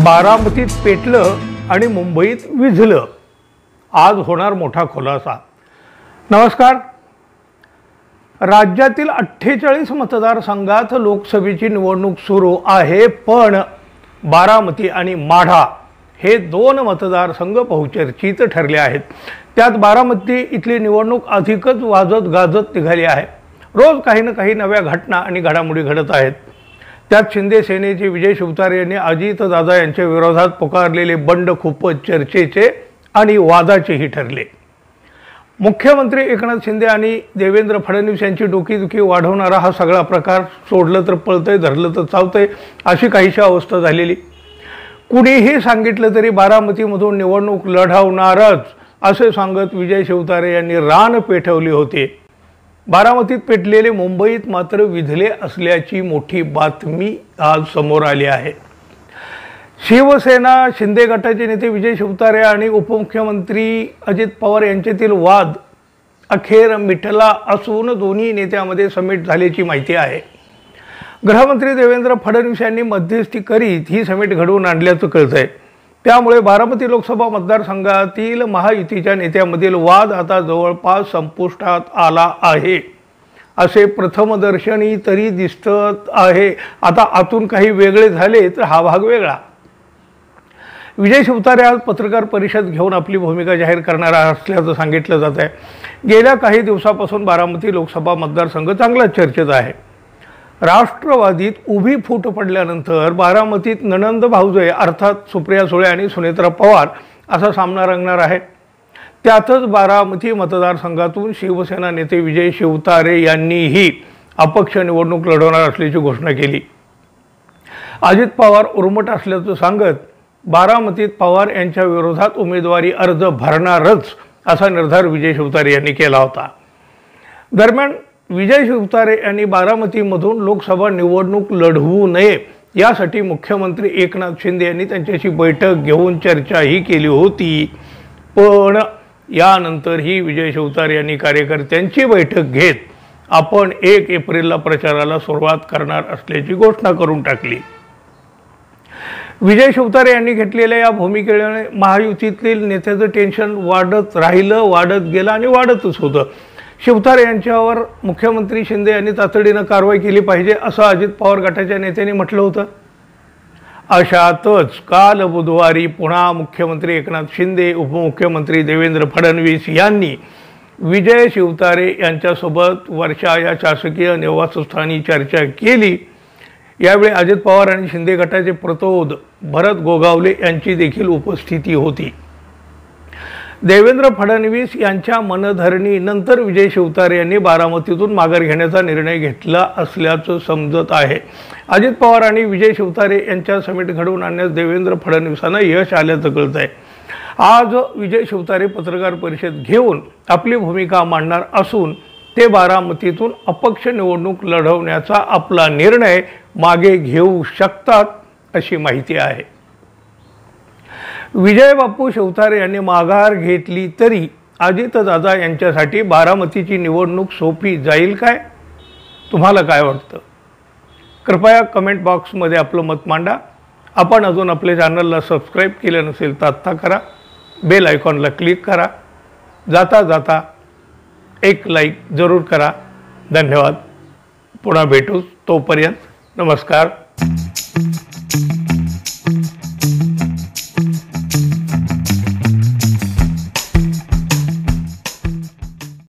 बारामतीत पेटलं आणि मुंबईत विझलं, आज होणार मोठा खुलासा। नमस्कार। राज्यातील 48 मतदारसंघात लोकसभेची निवडणूक सुरू आहे, पण बारामती आणि माढा हे दोन मतदारसंघ बहुचर्चित ठरले आहेत। त्यात बारामती इथली निवडणूक अधिकच वाजत गाजत निघाली आहे। रोज काही ना काही नव्या घटना आणि घडामोडी घडत आहेत। त्यात शिंदे सेनेचे विजय शिवतारे यांनी अजितदादा यांच्या विरोधात पुकारलेले बंड खूपच चर्चेचे आणि वादाचेही ठरले। मुख्यमंत्री एकनाथ शिंदे आणि देवेंद्र फडणवीस यांची डोकीदुखी वाढवणारा हा सगळा प्रकार सोडलं तर पळतंय, धरलं तर चावतंय, अशी काहीशी अवस्था झालेली। कुणीही सांगितलं तरी बारामतीमधून निवडणूक लढवणारच असे सांगत विजय शिवतारे यांनी रान पेटवले होते। बारामतीत पेटलेले मुंबईत मात्र विझले असल्याची मोठी बातमी आज समोर आली आहे। शिवसेना शिंदे गटाचे नेते विजय शिवतारे आणि उपमुख्यमंत्री अजित पवार यांच्यातील वाद अखेर मिटला असून दोन्ही नेत्यांमध्ये समिट झाल्याची माहिती आहे। गृहमंत्री देवेंद्र फडणवीस यांनी मध्यस्थी करीत ही समिट घडवून आणल्याचं कळतंय। त्यामुळे बारामती लोकसभा मतदारसंघातील महायुतीच्या नेत्यांमधील वाद आता जवळपास संपुष्टात आला आहे असे प्रथमदर्शनी तरी दिसत आहे। आता आतून काही वेगळे झाले तर हा भाग वेगळा। विजय शिवतारे आज पत्रकार परिषद घेऊन आपली भूमिका जाहीर करणार असल्याचं सांगितलं जात आहे। गेल्या काही दिवसापासून बारामती लोकसभा मतदारसंघ चांगलाच चर्चेत आहे। राष्ट्रवादीत उभी फूट पडल्यानंतर बारामतीत नणंद भाऊजय अर्थात सुप्रिया सुळे आणि सुनेत्रा पवार असा सामना रंगणार आहे। त्यातच बारामती मतदारसंघातून शिवसेना नेते विजय शिवतारे यांनीही अपक्ष निवडणूक लढवणार असल्याची घोषणा केली। अजित पवार उर्मट असल्याचं सांगत बारामतीत पवार यांच्या विरोधात उमेदवारी अर्ज भरणारच असा निर्धार विजय शिवतारे यांनी केला होता। दरम्यान विजय शिवतारे यांनी बारामतीमधून लोकसभा निवडणूक लढवू नये यासाठी मुख्यमंत्री एकनाथ शिंदे यांनी त्यांच्याशी बैठक घेऊन चर्चाही केली होती। पण यानंतर ही विजय शिवतारे यांनी कार्यकर्त्यांची बैठक घेत आपण 1 एप्रिलला प्रचाराला सुरुवात करणार असल्याची घोषणा करून टाकली। विजय शिवतारे यांनी घेतलेल्या या भूमिकेने महायुतीतील नेत्याचं टेन्शन वाढत राहिलं, वाढत गेलं आणि वाढतच होतं। शिवतारे यांच्यावर मुख्यमंत्री शिंदे यांनी तातडीने कारवाई केली पाहिजे असं अजित पवार गटाच्या नेत्यांनी म्हटलं होतं। अशातच काल बुधवारी पुन्हा मुख्यमंत्री एकनाथ शिंदे, उपमुख्यमंत्री देवेंद्र फडणवीस यांनी विजय शिवतारे यांच्यासोबत वर्षा या शासकीय निवासस्थानी चर्चा केली। यावेळी अजित पवार आणि शिंदे गटाचे प्रतोद भरत गोगावले यांची देखील उपस्थिती होती। देवेंद्र फडणवीस यांच्या मनधरणीनंतर विजय शिवतारे यांनी बारामतीतून माघार घेण्याचा निर्णय घेतला असल्याचं समजत आहे। अजित पवार आणि विजय शिवतारे यांच्या समिट घडवून आणण्यास देवेंद्र फडणवीसांना यश आल्याचं कळत आहे। आज विजय शिवतारे पत्रकार परिषद घेऊन आपली भूमिका मांडणार असून ते बारामतीतून अपक्ष निवडणूक लढवण्याचा आपला निर्णय मागे घेऊ शकतात अशी माहिती आहे। विजय बापू शिवतारे यांनी माघार घेतली तरी अजितदादा यांच्यासाठी बारामतीची निवडणूक सोपी जाईल काय? तुम्हाला काय वाटतं? कृपया कमेंट बॉक्समध्ये आपलं मत मांडा। आपण अजून आपल्या चॅनलला सबस्क्राईब केलं नसेल तर आत्ता करा, बेल आयकॉनला क्लिक करा, जाता जाता एक लाईक जरूर करा। धन्यवाद। पुन्हा भेटू, तोपर्यंत नमस्कार।